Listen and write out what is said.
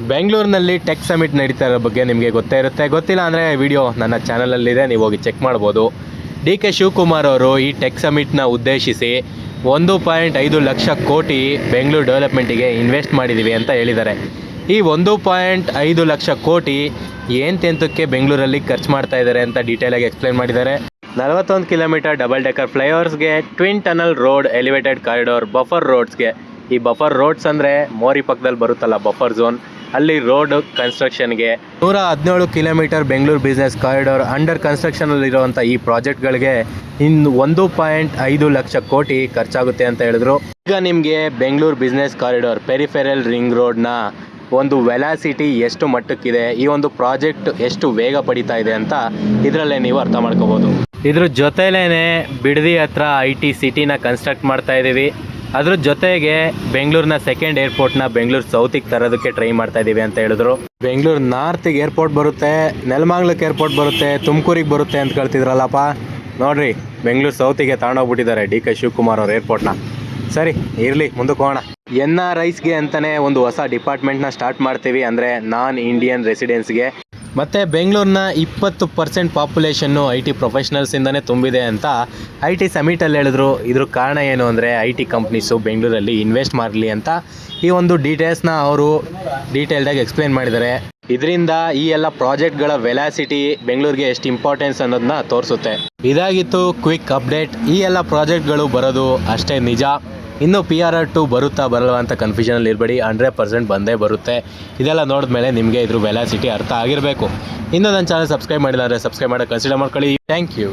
ಬೆಂಗಳೂರಿನಲ್ಲಿ tech summit ನಡೀತಾ ಇರೋ ಬಗ್ಗೆ ನಿಮಗೆ ಗೊತ್ತೇ ಇರುತ್ತೆ. ಗೊತ್ತಿಲ್ಲ ಅಂದರೆ ವಿಡಿಯೋ ನನ್ನ ಚಾನಲಲ್ಲಿದೆ, ನೀವು ಹೋಗಿ ಚೆಕ್ ಮಾಡ್ಬೋದು. ಡಿ.ಕೆ. ಶಿವಕುಮಾರ್ ಅವರು ಈ ಟೆಕ್ ಸಮಿಟ್ನ ಉದ್ದೇಶಿಸಿ 1.5 ಲಕ್ಷ ಕೋಟಿ ಬೆಂಗಳೂರು ಡೆವಲಪ್ಮೆಂಟಿಗೆ ಇನ್ವೆಸ್ಟ್ ಮಾಡಿದ್ದೀವಿ ಅಂತ ಹೇಳಿದ್ದಾರೆ. ಈ 1.5 ಲಕ್ಷ ಕೋಟಿ ಎಂತೆಂತಕ್ಕೆ ಬೆಂಗಳೂರಲ್ಲಿ ಖರ್ಚು ಮಾಡ್ತಾ ಇದ್ದಾರೆ ಅಂತ ಡೀಟೇಲಾಗಿ ಎಕ್ಸ್ಪ್ಲೈನ್ ಮಾಡಿದ್ದಾರೆ. 41 ಕಿಲೋಮೀಟರ್ ಡಬಲ್ ಡೆಕರ್ ಫ್ಲೈಓವರ್ಸ್ಗೆ, twin tunnel road, elevated corridor, buffer ರೋಡ್ಸ್ಗೆ. ಈ ಬಫರ್ ರೋಡ್ಸ್ ಅಂದರೆ ಮೋರಿ ಪಕ್ಕದಲ್ಲಿ ಬರುತ್ತಲ್ಲ ಬಫರ್ ಝೋನ್, ಅಲ್ಲಿ ರೋಡ್ ಕನ್ಸ್ಟ್ರಕ್ಷನ್ಗೆ. 117 kilometre Bengaluru business corridor under ಕನ್ಸ್ಟ್ರಕ್ಷನಲ್ಲಿರುವಂಥ ಈ ಪ್ರಾಜೆಕ್ಟ್ಗಳಿಗೆ 1.5 ಲಕ್ಷ ಕೋಟಿ ಖರ್ಚಾಗುತ್ತೆ ಅಂತ ಹೇಳಿದ್ರು. ಈಗ ನಿಮಗೆ Bengaluru business corridor peripheral ring ರೋಡ್ನ ಒಂದು ವೆಲಾಸಿಟಿ ಎಷ್ಟು ಮಟ್ಟಕ್ಕಿದೆ, ಈ ಒಂದು ಪ್ರಾಜೆಕ್ಟ್ ಎಷ್ಟು ವೇಗ ಪಡಿತಾ ಇದೆ ಅಂತ ಇದರಲ್ಲೇ ನೀವು ಅರ್ಥ ಮಾಡ್ಕೋಬೋದು. ಇದ್ರ ಜೊತೆಲೇ ಬಿಡದಿ ಹತ್ರ IT ಸಿಟಿನ ಕನ್ಸ್ಟ್ರಕ್ಟ್ ಮಾಡ್ತಾ ಇದ್ದೀವಿ. ಅದ್ರ ಜೊತೆಗೆ ಬೆಂಗಳೂರಿನ ಸೆಕೆಂಡ್ ಏರ್ಪೋರ್ಟ್ನ ಬೆಂಗಳೂರು ಸೌತಿಗೆ ತರೋದಕ್ಕೆ ಟ್ರೈ ಮಾಡ್ತಾ ಇದ್ದೀವಿ ಅಂತ ಹೇಳಿದ್ರು. ಬೆಂಗಳೂರು ನಾರ್ತಿಗೆ ಏರ್ಪೋರ್ಟ್ ಬರುತ್ತೆ, ನೆಲಮಂಗಲಕ್ಕೆ ಏರ್ಪೋರ್ಟ್ ಬರುತ್ತೆ, ತುಮಕೂರಿಗೆ ಬರುತ್ತೆ ಅಂತ ಕೇಳ್ತಿದ್ರಲ್ಲಪ್ಪ. ನೋಡ್ರಿ, ಬೆಂಗಳೂರು ಸೌತಿಗೆ ತಗೊಂಡೋಗ್ಬಿಟ್ಟಿದ್ದಾರೆ ಡಿ.ಕೆ. ಶಿವಕುಮಾರ್ ಅವ್ರ ಏರ್ಪೋರ್ಟ್ನ. ಸರಿ ಇರಲಿ, ಮುಂದಕ್ಕೆ ಹೋಗೋಣ. NRIಸ್ಗೆ ಅಂತಲೇ ಒಂದು ಹೊಸ ಡಿಪಾರ್ಟ್ಮೆಂಟ್ನ ಸ್ಟಾರ್ಟ್ ಮಾಡ್ತೀವಿ, ಅಂದರೆ ನಾನ್ ಇಂಡಿಯನ್ ರೆಸಿಡೆನ್ಸ್ಗೆ. ಮತ್ತು ಬೆಂಗಳೂರಿನ 20% ಪಾಪ್ಯುಲೇಷನ್ನು IT ಪ್ರೊಫೆಷ್ನಲ್ಸಿಂದನೇ ತುಂಬಿದೆ ಅಂತ IT ಸಮಿಟಲ್ಲಿ ಹೇಳಿದ್ರು. ಇದ್ರ ಕಾರಣ ಏನು ಅಂದರೆ IT ಕಂಪ್ನೀಸು ಬೆಂಗಳೂರಲ್ಲಿ ಇನ್ವೆಸ್ಟ್ ಮಾಡಲಿ ಅಂತ ಈ ಒಂದು ಡೀಟೇಲ್ಸ್ನ ಅವರು ಡೀಟೇಲ್ಡಾಗಿ ಎಕ್ಸ್ಪ್ಲೇನ್ ಮಾಡಿದ್ದಾರೆ. ಇದರಿಂದ ಈ ಎಲ್ಲ ಪ್ರಾಜೆಕ್ಟ್ಗಳ ವೆಲಾಸಿಟಿ ಬೆಂಗಳೂರಿಗೆ ಎಷ್ಟು ಇಂಪಾರ್ಟೆನ್ಸ್ ಅನ್ನೋದನ್ನ ತೋರಿಸುತ್ತೆ. ಇದಾಗಿತ್ತು ಕ್ವಿಕ್ ಅಪ್ಡೇಟ್. ಈ ಎಲ್ಲ ಪ್ರಾಜೆಕ್ಟ್ಗಳು ಬರೋದು ಅಷ್ಟೇ ನಿಜ. ಇನ್ನು PRR2 ಬರುತ್ತಾ ಬರಲ್ವಾ ಅಂತ ಕನ್ಫ್ಯೂಷನಲ್ಲಿ ಇರಬೇಡಿ, 100% ಬಂದೇ ಬರುತ್ತೆ. ಇದೆಲ್ಲ ನೋಡಿದ್ಮೇಲೆ ನಿಮಗೆ ಇದ್ರ ವೆಲಾಸಿಟಿ ಅರ್ಥ ಆಗಿರಬೇಕು. ಇನ್ನೂ ನನ್ನ ಚಾನಲ್ ಸಬ್ಸ್ಕ್ರೈಬ್ ಮಾಡಿಲ್ಲ ಅಂದರೆ ಸಬ್ಸ್ಕ್ರೈಬ್ ಮಾಡೋಕ್ಕೆ ಕನ್ಸಿಡರ್ ಮಾಡ್ಕೊಳ್ಳಿ. Thank you.